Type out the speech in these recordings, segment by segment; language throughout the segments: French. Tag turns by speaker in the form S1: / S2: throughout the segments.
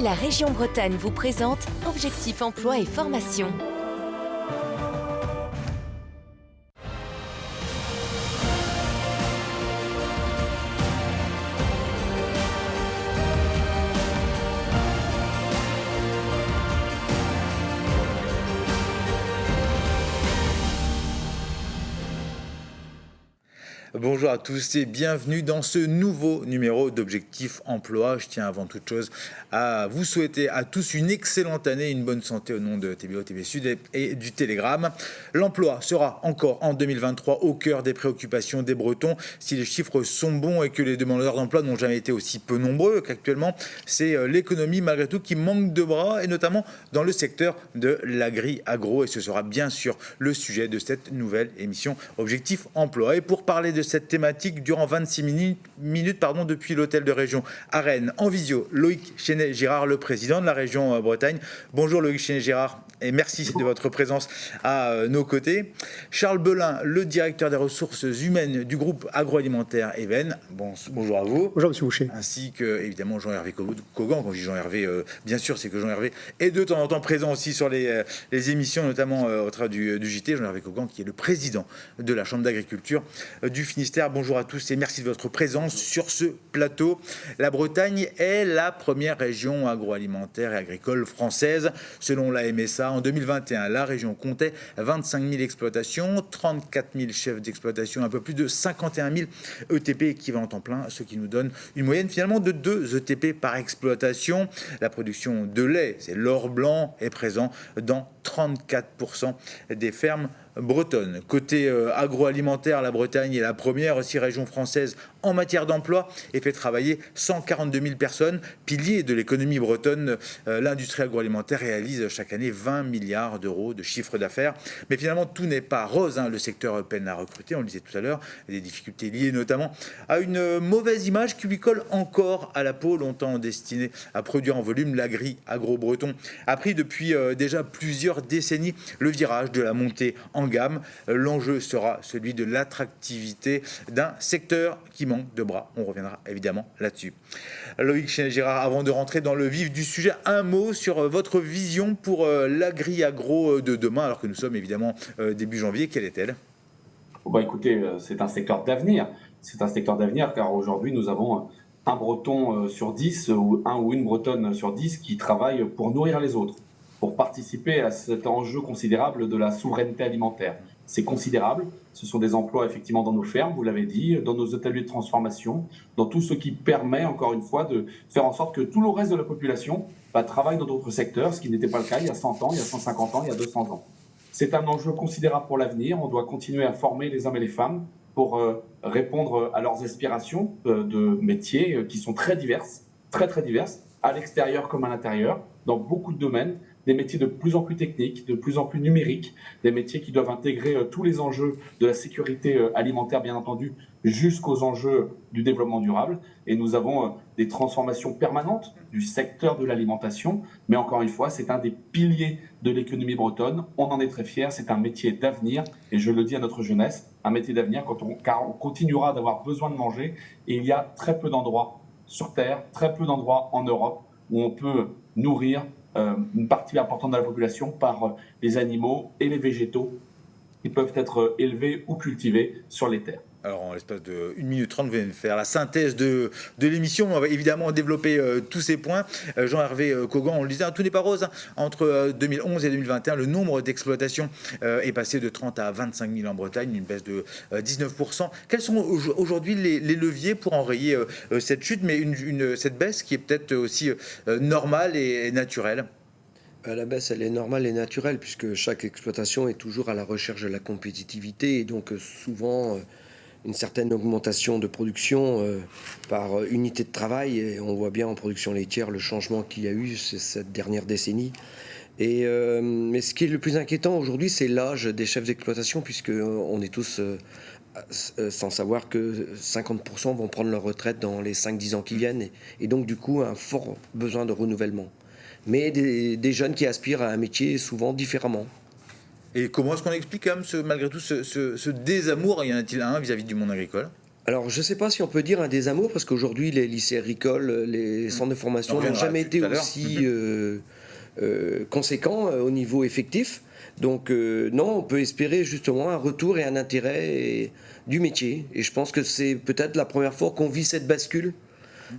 S1: La région Bretagne vous présente Objectif Emploi et Formation.
S2: Bonjour à tous et bienvenue dans ce nouveau numéro d'Objectif Emploi. Je tiens avant toute chose à vous souhaiter à tous une excellente année, une bonne santé au nom de TBO, TV Sud et du Télégramme. L'emploi sera encore en 2023 au cœur des préoccupations des Bretons. Si les chiffres sont bons et que les demandeurs d'emploi n'ont jamais été aussi peu nombreux qu'actuellement, c'est l'économie malgré tout qui manque de bras et notamment dans le secteur de l'agri-agro. Et ce sera bien sûr le sujet de cette nouvelle émission Objectif Emploi. Et pour parler de cette thématique durant 26 minutes depuis l'hôtel de région à Rennes. En visio, Loïc Chenet-Girard, le président de la région Bretagne. Bonjour Loïc Chenet-Girard et merci de votre présence à nos côtés. Charles Belin, le directeur des ressources humaines du groupe agroalimentaire Even. Bonjour à vous.
S3: Bonjour Monsieur Boucher.
S2: Ainsi que évidemment Jean-Hervé Cogan. Quand je dis Jean-Hervé, bien sûr c'est que Jean-Hervé est de temps en temps présent aussi sur les émissions, notamment au travers du JT. Jean-Hervé Cogan qui est le président de la Chambre d'agriculture du Finistère. Bonjour à tous et merci de votre présence sur ce plateau. La Bretagne est la première région agroalimentaire et agricole française. Selon la MSA, en 2021, la région comptait 25 000 exploitations, 34 000 chefs d'exploitation, un peu plus de 51 000 ETP équivalent temps plein, ce qui nous donne une moyenne finalement de 2 ETP par exploitation. La production de lait, c'est l'or blanc, est présent dans 34% des fermes bretonnes. Côté agroalimentaire, la Bretagne est la première aussi région française en matière d'emploi et fait travailler 142 000 personnes. Pilier de l'économie bretonne, l'industrie agroalimentaire réalise chaque année 20 milliards d'euros de chiffre d'affaires. Mais finalement, tout n'est pas rose. Le secteur peine à recruter, on le disait tout à l'heure, des difficultés liées notamment à une mauvaise image qui lui colle encore à la peau, longtemps destinée à produire en volume. L'agri-agro-breton a pris depuis déjà plusieurs décennies le virage de la montée en gamme. L'enjeu sera celui de l'attractivité d'un secteur qui manque de bras. On reviendra évidemment là-dessus. Loïc Chenet-Girard, avant de rentrer dans le vif du sujet, un mot sur votre vision pour l'agri-agro de demain, alors que nous sommes évidemment début janvier. Quelle est-elle ?
S4: Écoutez, c'est un secteur d'avenir. C'est un secteur d'avenir car aujourd'hui nous avons un Breton sur 10 ou un ou une Bretonne sur 10 qui travaille pour nourrir les autres, pour participer à cet enjeu considérable de la souveraineté alimentaire. C'est considérable, ce sont des emplois effectivement dans nos fermes, vous l'avez dit, dans nos ateliers de transformation, dans tout ce qui permet encore une fois de faire en sorte que tout le reste de la population travaille dans d'autres secteurs, ce qui n'était pas le cas il y a 100 ans, il y a 150 ans, il y a 200 ans. C'est un enjeu considérable pour l'avenir, on doit continuer à former les hommes et les femmes pour répondre à leurs aspirations de métiers qui sont très diverses, très diverses, à l'extérieur comme à l'intérieur, dans beaucoup de domaines, des métiers de plus en plus techniques, de plus en plus numériques, des métiers qui doivent intégrer tous les enjeux de la sécurité alimentaire, bien entendu, jusqu'aux enjeux du développement durable. Et nous avons des transformations permanentes du secteur de l'alimentation. Mais encore une fois, c'est un des piliers de l'économie bretonne. On en est très fiers. C'est un métier d'avenir. Et je le dis à notre jeunesse, un métier d'avenir car on continuera d'avoir besoin de manger. Et il y a très peu d'endroits sur Terre, très peu d'endroits en Europe où on peut nourrir une partie importante de la population par les animaux et les végétaux qui peuvent être élevés ou cultivés sur les terres.
S2: Alors, en l'espace de 1 minute 30, vous venez de faire la synthèse de l'émission. On va évidemment développer tous ces points. Jean-Hervé Cogan, on le disait, tout n'est pas rose. Entre 2011 et 2021, le nombre d'exploitations est passé de 30 à 25 000 en Bretagne, une baisse de 19%. Quels sont aujourd'hui les leviers pour enrayer cette chute, mais cette baisse qui est peut-être aussi normale et naturelle ?
S3: La baisse, elle est normale et naturelle puisque chaque exploitation est toujours à la recherche de la compétitivité et donc souvent une certaine augmentation de production par unité de travail. Et on voit bien en production laitière le changement qu'il y a eu cette dernière décennie. Mais ce qui est le plus inquiétant aujourd'hui, c'est l'âge des chefs d'exploitation puisqu'on est tous sans savoir que 50% vont prendre leur retraite dans les 5-10 ans qui viennent et donc du coup un fort besoin de renouvellement. Mais des jeunes qui aspirent à un métier souvent différemment.
S2: Et comment est-ce qu'on explique quand même malgré tout ce désamour, y en a-t-il un vis-à-vis du monde agricole ?
S3: Alors, je ne sais pas si on peut dire un désamour, parce qu'aujourd'hui, les lycées agricoles, les centres de formation n'ont jamais été aussi conséquents au niveau effectif. Donc, non, on peut espérer justement un retour et un intérêt du métier. Et je pense que c'est peut-être la première fois qu'on vit cette bascule.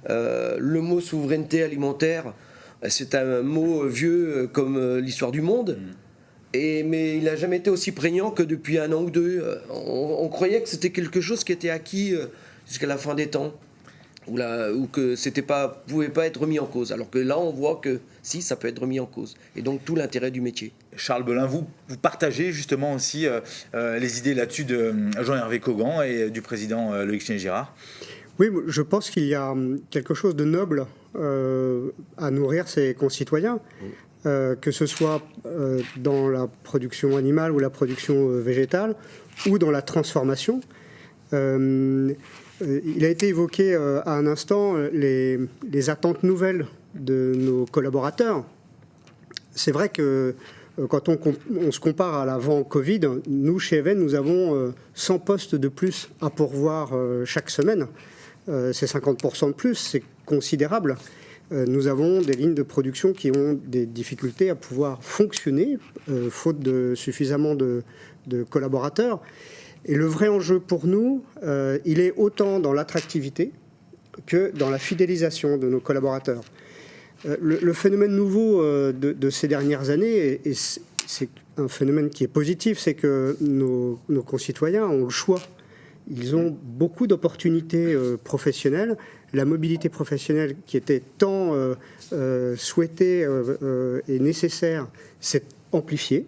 S3: Le mot souveraineté alimentaire, c'est un mot vieux comme l'histoire du monde. Mais il n'a jamais été aussi prégnant que depuis 1 an ou 2. On croyait que c'était quelque chose qui était acquis jusqu'à la fin des temps, ou que pouvait pas être remis en cause. Alors que là, on voit que si, ça peut être remis en cause. Et donc tout l'intérêt du métier.
S2: Charles Belin, vous partagez justement aussi les idées là-dessus de Jean-Hervé Cogan et du président Loïc Chénier-Girard.
S5: Oui, je pense qu'il y a quelque chose de noble à nourrir ses concitoyens. Que ce soit dans la production animale ou la production végétale, ou dans la transformation. Il a été évoqué à un instant les attentes nouvelles de nos collaborateurs. C'est vrai que quand on se compare à l'avant-Covid, nous, chez Even, nous avons 100 postes de plus à pourvoir chaque semaine. C'est 50% de plus, c'est considérable. Nous avons des lignes de production qui ont des difficultés à pouvoir fonctionner, faute de suffisamment de collaborateurs. Et le vrai enjeu pour nous, il est autant dans l'attractivité que dans la fidélisation de nos collaborateurs. Le phénomène nouveau de ces dernières années, et c'est un phénomène qui est positif, c'est que nos concitoyens ont le choix. Ils ont beaucoup d'opportunités professionnelles. La mobilité professionnelle qui était tant souhaitée et nécessaire s'est amplifiée.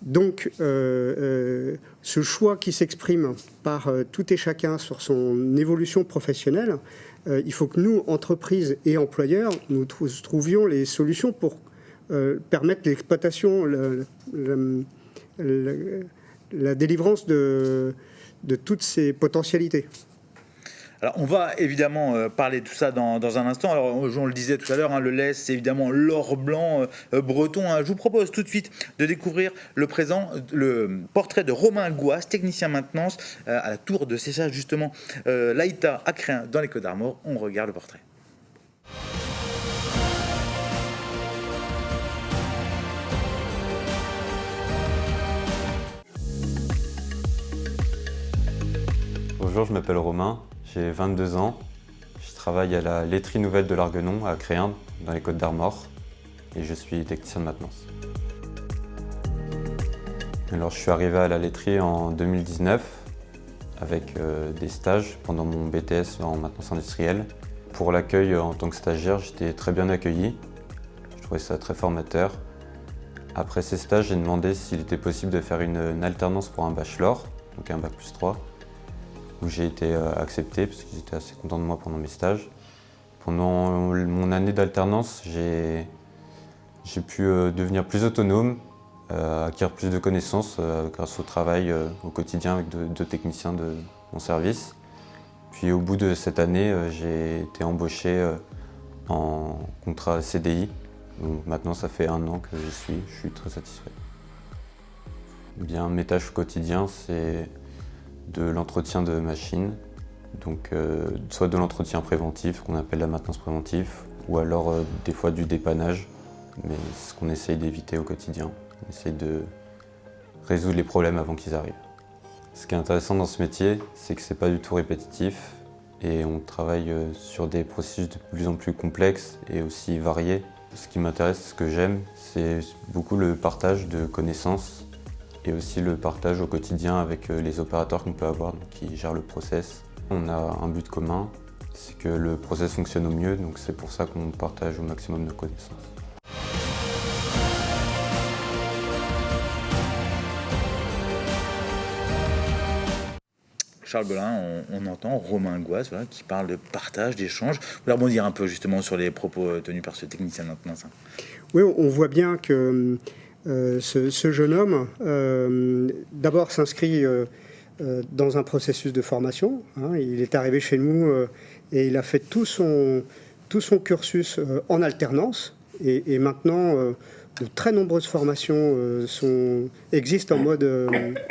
S5: Donc, ce choix qui s'exprime par tout et chacun sur son évolution professionnelle, il faut que nous, entreprises et employeurs, nous trouvions les solutions pour permettre l'exploitation, la délivrance de toutes ces potentialités.
S2: Alors, on va évidemment parler de tout ça dans un instant. Alors, on le disait tout à l'heure, le lait, c'est évidemment l'or blanc breton. Je vous propose tout de suite de découvrir le portrait de Romain Gouas, technicien maintenance à la tour de séchage, justement, l'Aïta à Créin, dans les Côtes-d'Armor. On regarde le portrait.
S6: Bonjour, je m'appelle Romain, j'ai 22 ans. Je travaille à la laiterie nouvelle de l'Arguenon à Créin, dans les Côtes-d'Armor, et je suis technicien de maintenance. Alors, je suis arrivé à la laiterie en 2019 avec des stages pendant mon BTS en maintenance industrielle. Pour l'accueil en tant que stagiaire, j'étais très bien accueilli. Je trouvais ça très formateur. Après ces stages, j'ai demandé s'il était possible de faire une alternance pour un bachelor, donc un bac+3. Où j'ai été accepté parce qu'ils étaient assez contents de moi pendant mes stages. Pendant mon année d'alternance, j'ai pu devenir plus autonome, acquérir plus de connaissances grâce au travail au quotidien avec deux techniciens de mon service. Puis au bout de cette année, j'ai été embauché en contrat CDI. Donc maintenant, ça fait 1 an que je suis très satisfait. Bien, mes tâches au quotidien, c'est de l'entretien de machines, donc soit de l'entretien préventif qu'on appelle la maintenance préventive, ou alors des fois du dépannage, mais c'est ce qu'on essaye d'éviter au quotidien. On essaye de résoudre les problèmes avant qu'ils arrivent. Ce qui est intéressant dans ce métier, c'est que c'est pas du tout répétitif et on travaille sur des processus de plus en plus complexes et aussi variés. Ce qui m'intéresse, ce que j'aime, c'est beaucoup le partage de connaissances et aussi le partage au quotidien avec les opérateurs qu'on peut avoir, donc qui gèrent le process. On a un but commun, c'est que le process fonctionne au mieux, donc c'est pour ça qu'on partage au maximum nos connaissances.
S2: Charles Belin, on entend Romain Gouas qui parle de partage, d'échange. Vous voulez rebondir un peu justement sur les propos tenus par ce technicien de maintenance.
S5: Oui, on voit bien que ce jeune homme, d'abord, s'inscrit dans un processus de formation. Il est arrivé chez nous et il a fait tout son cursus en alternance. Et maintenant, de très nombreuses formations existent en mode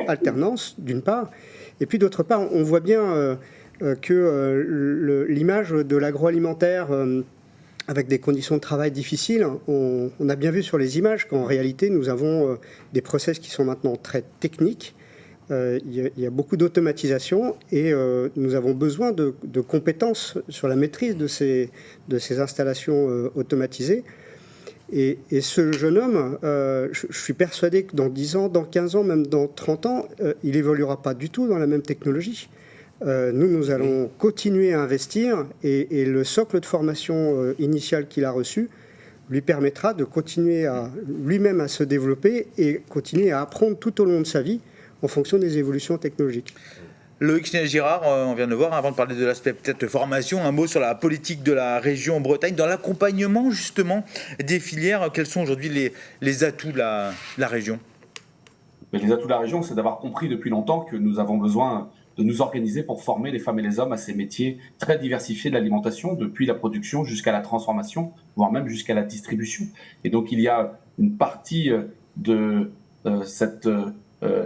S5: alternance, d'une part. Et puis, d'autre part, on voit bien que l'image de l'agroalimentaire avec des conditions de travail difficiles, on a bien vu sur les images qu'en réalité, nous avons des process qui sont maintenant très techniques. Il y a beaucoup d'automatisation et nous avons besoin de compétences sur la maîtrise de ces installations automatisées. Et ce jeune homme, je suis persuadé que dans 10 ans, dans 15 ans, même dans 30 ans, il n'évoluera pas du tout dans la même technologie. Nous allons continuer à investir et le socle de formation initial qu'il a reçu lui permettra de continuer lui-même à se développer et continuer à apprendre tout au long de sa vie en fonction des évolutions technologiques.
S2: Loïc Schnell-Girard, on vient de le voir, avant de parler de l'aspect peut-être formation, un mot sur la politique de la région Bretagne, dans l'accompagnement justement des filières. Quels sont aujourd'hui les atouts de la région ?
S4: Les atouts de la région, c'est d'avoir compris depuis longtemps que nous avons besoin de nous organiser pour former les femmes et les hommes à ces métiers très diversifiés de l'alimentation, depuis la production jusqu'à la transformation, voire même jusqu'à la distribution. Et donc il y a une partie de cet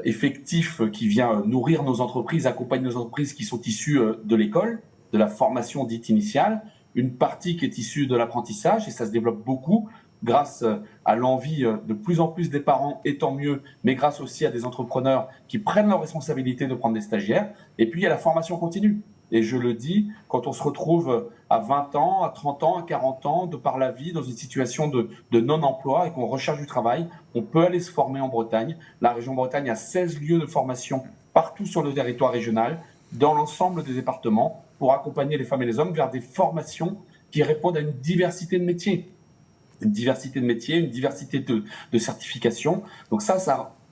S4: effectif qui vient nourrir nos entreprises, accompagner nos entreprises qui sont issues de l'école, de la formation dite initiale, une partie qui est issue de l'apprentissage, et ça se développe beaucoup, grâce à l'envie de plus en plus des parents, et tant mieux, mais grâce aussi à des entrepreneurs qui prennent leurs responsabilités de prendre des stagiaires. Et puis, il y a la formation continue. Et je le dis, quand on se retrouve à 20 ans, à 30 ans, à 40 ans, de par la vie, dans une situation de non-emploi et qu'on recherche du travail, on peut aller se former en Bretagne. La région Bretagne a 16 lieux de formation partout sur le territoire régional, dans l'ensemble des départements, pour accompagner les femmes et les hommes vers des formations qui répondent à une diversité de métiers. Une diversité de métiers, une diversité de certifications. Donc ça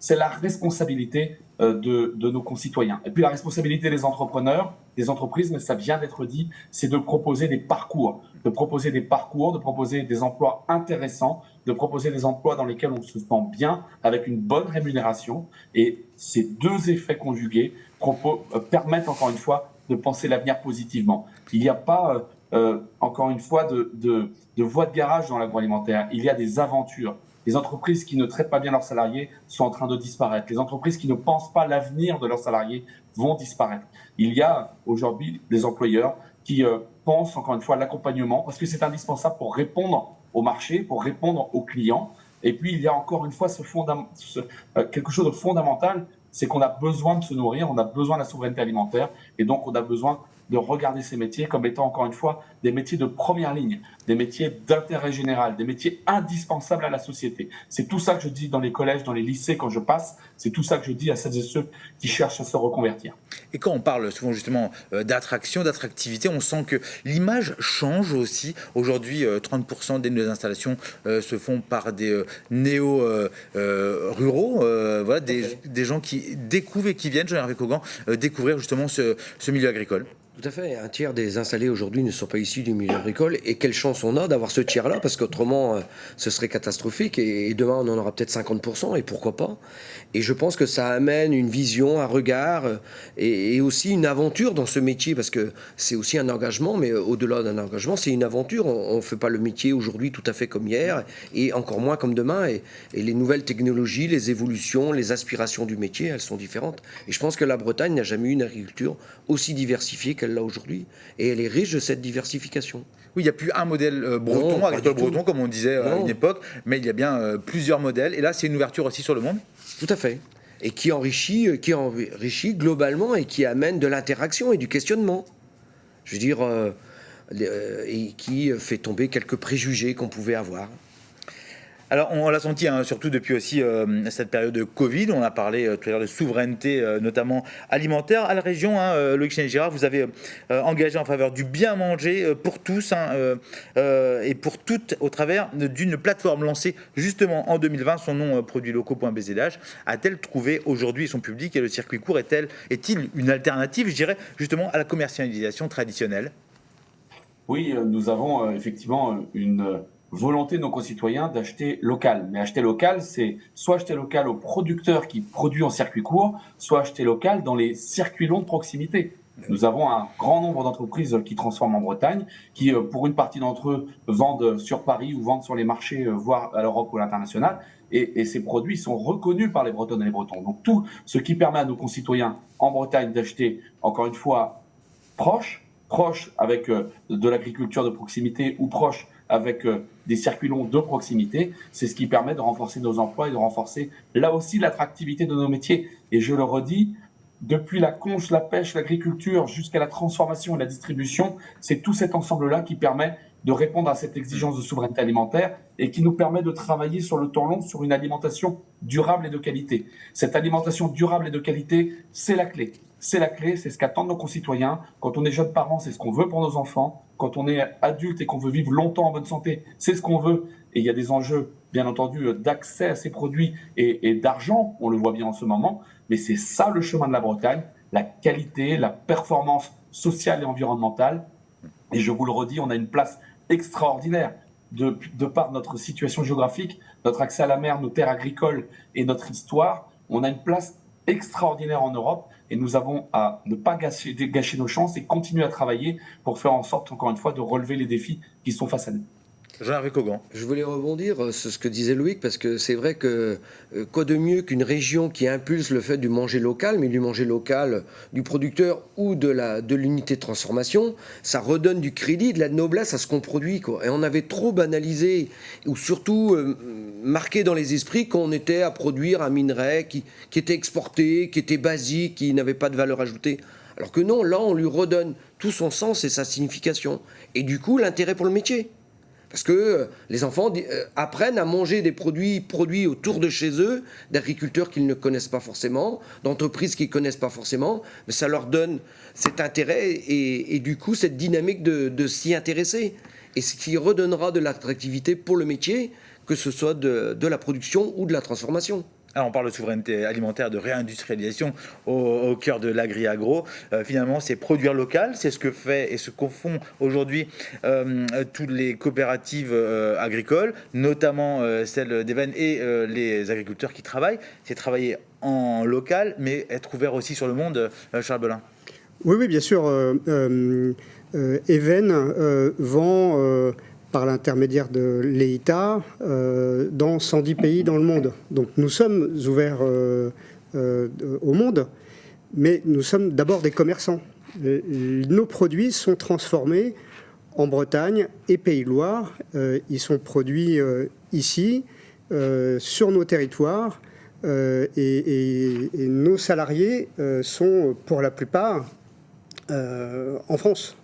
S4: c'est la responsabilité de nos concitoyens. Et puis la responsabilité des entrepreneurs, des entreprises, mais ça vient d'être dit, c'est de proposer des parcours, de proposer des emplois intéressants, de proposer des emplois dans lesquels on se sent bien, avec une bonne rémunération. Et ces deux effets conjugués permettent encore une fois de penser l'avenir positivement. Il n'y a pas encore une fois de voie de garage dans l'agroalimentaire. Il y a des aventures. Les entreprises qui ne traitent pas bien leurs salariés sont en train de disparaître. Les entreprises qui ne pensent pas l'avenir de leurs salariés vont disparaître. Il y a aujourd'hui des employeurs qui pensent encore une fois à l'accompagnement parce que c'est indispensable pour répondre au marché, pour répondre aux clients. Et puis il y a encore une fois quelque chose de fondamental, c'est qu'on a besoin de se nourrir, on a besoin de la souveraineté alimentaire et donc on a besoin de regarder ces métiers comme étant encore une fois des métiers de première ligne, des métiers d'intérêt général, des métiers indispensables à la société. C'est tout ça que je dis dans les collèges, dans les lycées quand je passe, c'est tout ça que je dis à celles et ceux qui cherchent à se reconvertir.
S2: Et quand on parle souvent justement d'attraction, d'attractivité, on sent que l'image change aussi. Aujourd'hui, 30% des nouvelles installations se font par des néo-ruraux, voilà, des gens qui découvrent et qui viennent, Jean-Hervé Cogan, découvrir justement ce milieu agricole.
S3: Tout à fait. Un tiers des installés aujourd'hui ne sont pas issus du milieu agricole. Et quelle chance on a d'avoir ce tiers-là, parce qu'autrement, ce serait catastrophique. Et demain, on en aura peut-être 50%, et pourquoi pas. Et je pense que ça amène une vision, un regard, et aussi une aventure dans ce métier, parce que c'est aussi un engagement, mais au-delà d'un engagement, c'est une aventure. On ne fait pas le métier aujourd'hui tout à fait comme hier, et encore moins comme demain. Et les nouvelles technologies, les évolutions, les aspirations du métier, elles sont différentes. Et je pense que la Bretagne n'a jamais eu une agriculture aussi diversifiée qu'elle l'a aujourd'hui, et elle est riche de cette diversification.
S2: Oui, il n'y a plus un modèle breton, agricole breton, comme on disait à une époque, mais il y a bien plusieurs modèles, et là c'est une ouverture aussi sur le monde.
S3: Tout à fait, et qui enrichit globalement, et qui amène de l'interaction et du questionnement. Je veux dire, et qui fait tomber quelques préjugés qu'on pouvait avoir.
S2: Alors, on l'a senti, hein, surtout depuis aussi cette période de Covid. On a parlé tout à l'heure de souveraineté, notamment alimentaire. À la région, hein, Loïc Schnell-Girard, vous avez engagé en faveur du bien manger pour tous et pour toutes au travers d'une plateforme lancée justement en 2020. Son nom, produitslocaux.bzh. A-t-elle trouvé aujourd'hui son public et le circuit court est-il une alternative, je dirais, justement à la commercialisation traditionnelle ?
S4: Oui, nous avons effectivement une volonté de nos concitoyens d'acheter local. Mais acheter local, c'est soit acheter local au producteur qui produit en circuit court, soit acheter local dans les circuits longs de proximité. Nous avons un grand nombre d'entreprises qui transforment en Bretagne, qui, pour une partie d'entre eux, vendent sur Paris ou vendent sur les marchés, voire à l'Europe ou à l'international. Et ces produits sont reconnus par les Bretonnes et les Bretons. Donc tout ce qui permet à nos concitoyens en Bretagne d'acheter, encore une fois, proche avec de l'agriculture de proximité ou proche avec des circuits longs de proximité. C'est ce qui permet de renforcer nos emplois et de renforcer là aussi l'attractivité de nos métiers. Et je le redis, depuis la conche, la pêche, l'agriculture, jusqu'à la transformation et la distribution, c'est tout cet ensemble-là qui permet de répondre à cette exigence de souveraineté alimentaire et qui nous permet de travailler sur le temps long sur une alimentation durable et de qualité. Cette alimentation durable et de qualité, c'est la clé. C'est la clé, c'est ce qu'attendent nos concitoyens. Quand on est jeune parent, c'est ce qu'on veut pour nos enfants. Quand on est adulte et qu'on veut vivre longtemps en bonne santé, c'est ce qu'on veut. Et il y a des enjeux, bien entendu, d'accès à ces produits et d'argent, on le voit bien en ce moment. Mais c'est ça le chemin de la Bretagne, la qualité, la performance sociale et environnementale. Et je vous le redis, on a une place extraordinaire de par notre situation géographique, notre accès à la mer, nos terres agricoles et notre histoire. On a une place extraordinaire en Europe et nous avons à ne pas gâcher nos chances et continuer à travailler pour faire en sorte, encore une fois, de relever les défis qui sont face à nous.
S2: Jean-Hervé Cogan.
S3: Je voulais rebondir sur ce que disait Loïc, parce que c'est vrai que quoi de mieux qu'une région qui impulse le fait du manger local, mais du manger local du producteur ou de l'unité de transformation, ça redonne du crédit, de la noblesse à ce qu'on produit, quoi. Et on avait trop banalisé, ou surtout marqué dans les esprits qu'on était à produire un minerai qui était exporté, qui était basique, qui n'avait pas de valeur ajoutée. Alors que non, là on lui redonne tout son sens et sa signification. Et du coup l'intérêt pour le métier. Parce que les enfants apprennent à manger des produits autour de chez eux, d'agriculteurs qu'ils ne connaissent pas forcément, d'entreprises qu'ils ne connaissent pas forcément, mais ça leur donne cet intérêt et du coup cette dynamique de s'y intéresser. Et ce qui redonnera de l'attractivité pour le métier, que ce soit de la production ou de la transformation.
S2: Alors on parle de souveraineté alimentaire, de réindustrialisation au cœur de l'agri-agro. Finalement, c'est produire local, c'est ce que fait et ce qu'en font aujourd'hui toutes les coopératives agricoles, notamment celles d'Even et les agriculteurs qui travaillent. C'est travailler en local, mais être ouvert aussi sur le monde, Charles Belin.
S5: Oui, bien sûr. Even vend... par l'intermédiaire de l'EITA, dans 110 pays dans le monde. Donc nous sommes ouverts au monde, mais nous sommes d'abord des commerçants. Nos produits sont transformés en Bretagne et Pays de Loire. Ils sont produits ici, sur nos territoires, et nos salariés sont pour la plupart en France.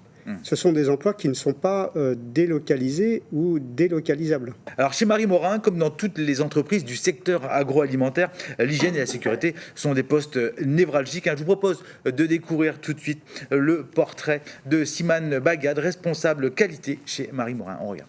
S5: Ce sont des emplois qui ne sont pas délocalisés ou délocalisables.
S2: Alors chez Marie Morin, comme dans toutes les entreprises du secteur agroalimentaire, l'hygiène et la sécurité sont des postes névralgiques. Je vous propose de découvrir tout de suite le portrait de Simane Bagad, responsable qualité chez Marie Morin. On regarde.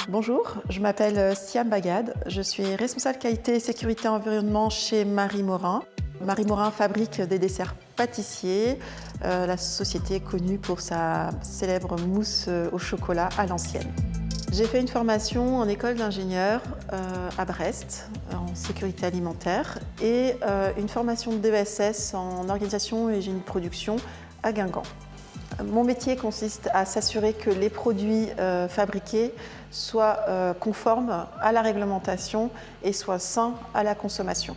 S7: Bonjour, je m'appelle Simane Bagad, je suis responsable qualité et sécurité environnement chez Marie Morin. Marie Morin fabrique des desserts pâtissiers, la société est connue pour sa célèbre mousse au chocolat à l'ancienne. J'ai fait une formation en école d'ingénieur à Brest en sécurité alimentaire et une formation de DESS en organisation et génie de production à Guingamp. Mon métier consiste à s'assurer que les produits fabriqués soient conformes à la réglementation et soient sains à la consommation.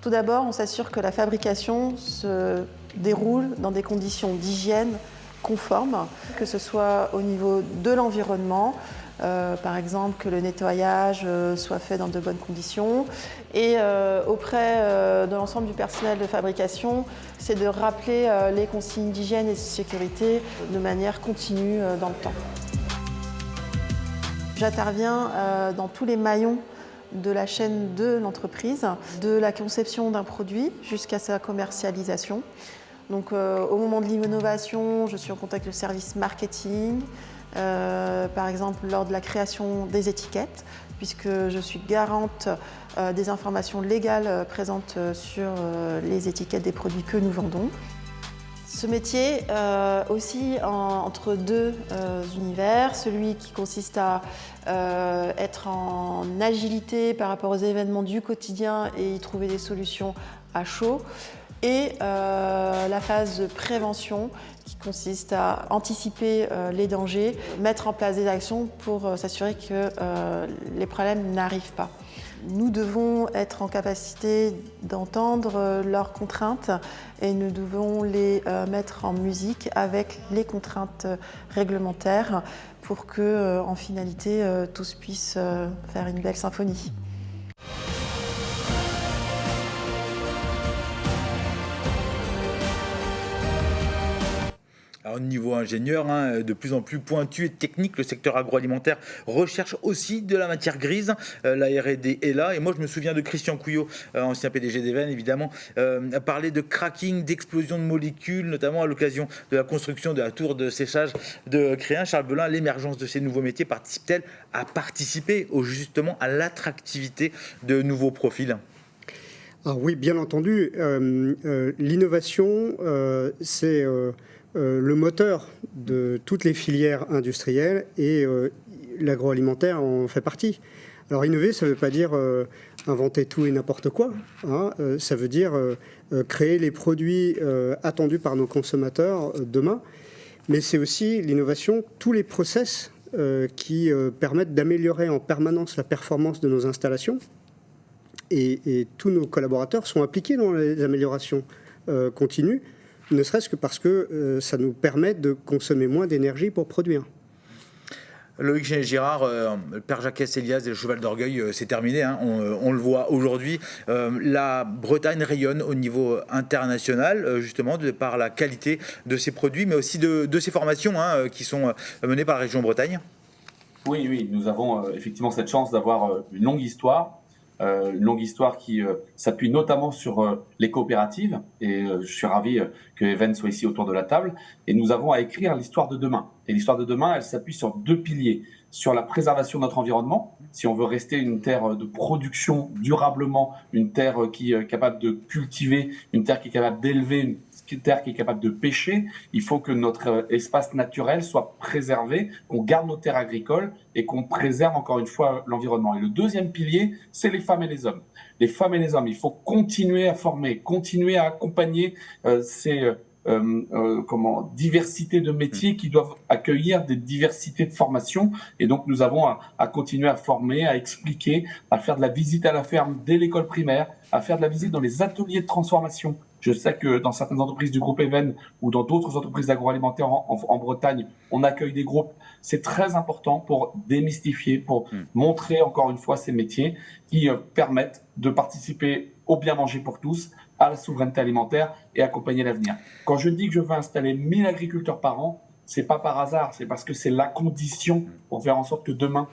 S7: Tout d'abord, on s'assure que la fabrication se déroule dans des conditions d'hygiène conformes, que ce soit au niveau de l'environnement, par exemple que le nettoyage soit fait dans de bonnes conditions, et auprès de l'ensemble du personnel de fabrication, c'est de rappeler les consignes d'hygiène et de sécurité de manière continue dans le temps. J'interviens dans tous les maillons de la chaîne de l'entreprise, de la conception d'un produit jusqu'à sa commercialisation. Donc au moment de l'innovation, je suis en contact avec le service marketing, par exemple lors de la création des étiquettes, puisque je suis garante des informations légales présentes sur les étiquettes des produits que nous vendons. Ce métier aussi entre deux univers, celui qui consiste à être en agilité par rapport aux événements du quotidien et y trouver des solutions à chaud, et la phase de prévention qui consiste à anticiper les dangers, mettre en place des actions pour s'assurer que les problèmes n'arrivent pas. Nous devons être en capacité d'entendre leurs contraintes et nous devons les mettre en musique avec les contraintes réglementaires pour que, en finalité, tous puissent faire une belle symphonie.
S2: Alors, au niveau ingénieur, de plus en plus pointu et technique, le secteur agroalimentaire recherche aussi de la matière grise. La R&D est là. Et moi, je me souviens de Christian Couillot, ancien PDG d'Even, évidemment, parler de cracking, d'explosion de molécules, notamment à l'occasion de la construction de la tour de séchage de Créin. Charles Belin, l'émergence de ces nouveaux métiers participe-t-elle à participer justement à l'attractivité de nouveaux profils ?
S5: Ah oui, bien entendu. L'innovation, c'est le moteur de toutes les filières industrielles et l'agroalimentaire en fait partie. Alors innover, ça ne veut pas dire inventer tout et n'importe quoi. Ça veut dire créer les produits attendus par nos consommateurs demain. Mais c'est aussi l'innovation, tous les process qui permettent d'améliorer en permanence la performance de nos installations. Et tous nos collaborateurs sont impliqués dans les améliorations continues, ne serait-ce que parce que ça nous permet de consommer moins d'énergie pour produire.
S2: Loïc Girard, le père Jacques Elias et le cheval d'orgueil, c'est terminé, on le voit aujourd'hui. La Bretagne rayonne au niveau international, justement, par la qualité de ses produits, mais aussi de ses formations qui sont menées par la région Bretagne.
S4: Oui, nous avons effectivement cette chance d'avoir une longue histoire. Une longue histoire qui s'appuie notamment sur les coopératives et je suis ravi que Even soit ici autour de la table et nous avons à écrire l'histoire de demain. Et l'histoire de demain, elle s'appuie sur deux piliers, sur la préservation de notre environnement, si on veut rester une terre de production durablement, une terre qui est capable de cultiver, une terre qui est capable d'élever, une terre qui est capable de pêcher, il faut que notre espace naturel soit préservé, qu'on garde nos terres agricoles et qu'on préserve encore une fois l'environnement. Et le deuxième pilier, c'est les femmes et les hommes. Les femmes et les hommes, il faut continuer à former, continuer à accompagner ces diversité de métiers qui doivent accueillir des diversités de formations. Et donc, nous avons à continuer à former, à expliquer, à faire de la visite à la ferme dès l'école primaire, à faire de la visite dans les ateliers de transformation. Je sais que dans certaines entreprises du groupe Even ou dans d'autres entreprises d'agroalimentaire en Bretagne, on accueille des groupes. C'est très important pour démystifier, pour montrer encore une fois ces métiers qui permettent de participer au bien manger pour tous, à la souveraineté alimentaire et accompagner l'avenir. Quand je dis que je veux installer 1000 agriculteurs par an, c'est pas par hasard, c'est parce que c'est la condition pour faire en sorte que demain,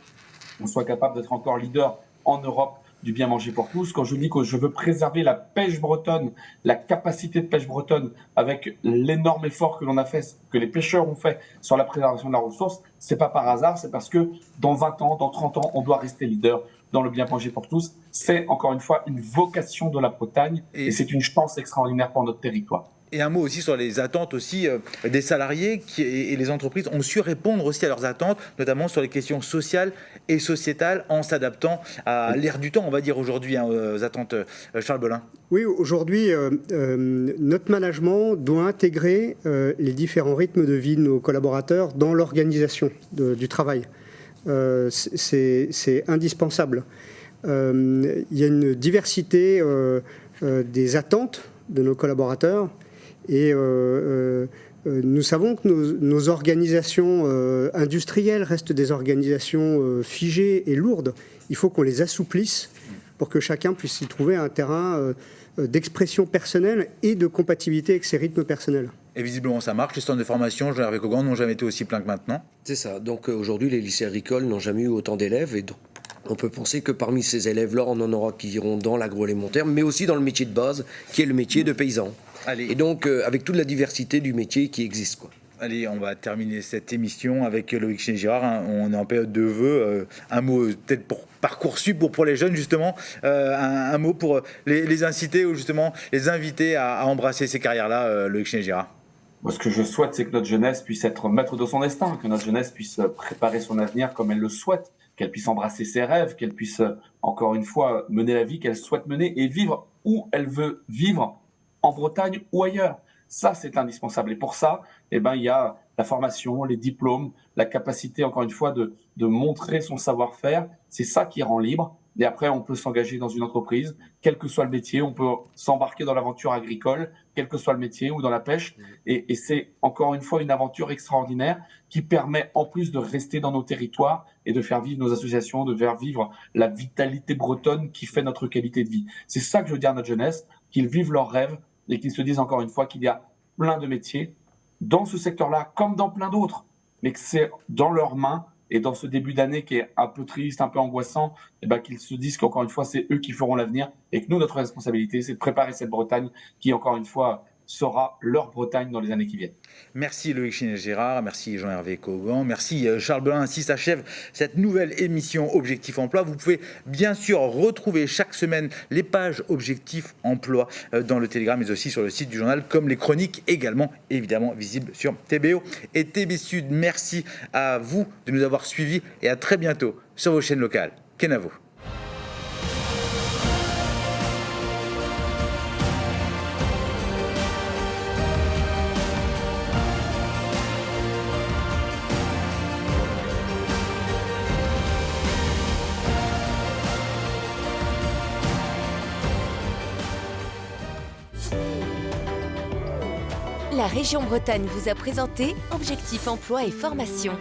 S4: on soit capable d'être encore leader en Europe du bien manger pour tous. Quand je dis que je veux préserver la pêche bretonne, la capacité de pêche bretonne avec l'énorme effort que l'on a fait, que les pêcheurs ont fait sur la préservation de la ressource, c'est pas par hasard, c'est parce que dans 20 ans, dans 30 ans, on doit rester leader dans le bien manger pour tous. C'est encore une fois une vocation de la Bretagne et c'est une chance extraordinaire pour notre territoire.
S2: Et un mot aussi sur les attentes aussi des salariés et les entreprises ont su répondre aussi à leurs attentes, notamment sur les questions sociales et sociétales en s'adaptant à l'ère du temps, on va dire aujourd'hui, aux attentes. Charles Belin.
S5: Oui, aujourd'hui, notre management doit intégrer les différents rythmes de vie de nos collaborateurs dans l'organisation du travail. C'est indispensable. Il y a une diversité des attentes de nos collaborateurs. Et nous savons que nos organisations industrielles restent des organisations figées et lourdes. Il faut qu'on les assouplisse pour que chacun puisse y trouver un terrain d'expression personnelle et de compatibilité avec ses rythmes personnels.
S2: Et visiblement ça marche, les centres de formation, Jean-Hervé Cogan, n'ont jamais été aussi pleins que maintenant.
S3: C'est ça, donc aujourd'hui les lycées agricoles n'ont jamais eu autant d'élèves et donc on peut penser que parmi ces élèves-là, on en aura qui iront dans l'agroalimentaire, mais aussi dans le métier de base, qui est le métier de paysan. Allez. Et donc, avec toute la diversité du métier qui existe, quoi.
S2: Allez, on va terminer cette émission avec Loïc Girard. On est en période de vœux. Un mot peut-être pour Parcoursup, pour les jeunes, justement. Un mot pour les inciter ou justement les inviter à embrasser ces carrières-là, Loïc Girard.
S4: Moi, ce que je souhaite, c'est que notre jeunesse puisse être maître de son destin, que notre jeunesse puisse préparer son avenir comme elle le souhaite, qu'elle puisse embrasser ses rêves, qu'elle puisse, encore une fois, mener la vie qu'elle souhaite mener et vivre où elle veut vivre, en Bretagne ou ailleurs. Ça, c'est indispensable. Et pour ça, il y a la formation, les diplômes, la capacité, encore une fois, de montrer son savoir-faire. C'est ça qui rend libre. Et après, on peut s'engager dans une entreprise, quel que soit le métier. On peut s'embarquer dans l'aventure agricole, quel que soit le métier, ou dans la pêche. Et c'est, encore une fois, une aventure extraordinaire qui permet, en plus de rester dans nos territoires et de faire vivre nos associations, de faire vivre la vitalité bretonne qui fait notre qualité de vie. C'est ça que je veux dire à notre jeunesse, qu'ils vivent leurs rêves, et qu'ils se disent encore une fois qu'il y a plein de métiers dans ce secteur-là, comme dans plein d'autres, mais que c'est dans leurs mains, et dans ce début d'année qui est un peu triste, un peu angoissant, qu'ils se disent qu'encore une fois, c'est eux qui feront l'avenir, et que nous, notre responsabilité, c'est de préparer cette Bretagne qui, encore une fois, sera leur Bretagne dans les années qui viennent.
S2: Merci Loïc Chénet-Gérard, merci Jean-Hervé Cogan, merci Charles Belin. Ainsi s'achève cette nouvelle émission Objectif Emploi. Vous pouvez bien sûr retrouver chaque semaine les pages Objectif Emploi dans le Télégramme, mais aussi sur le site du journal, comme les chroniques également, évidemment, visibles sur TBO et TB Sud. Merci à vous de nous avoir suivis et à très bientôt sur vos chaînes locales. Kenavo.
S1: La région Bretagne vous a présenté Objectif Emploi et Formation.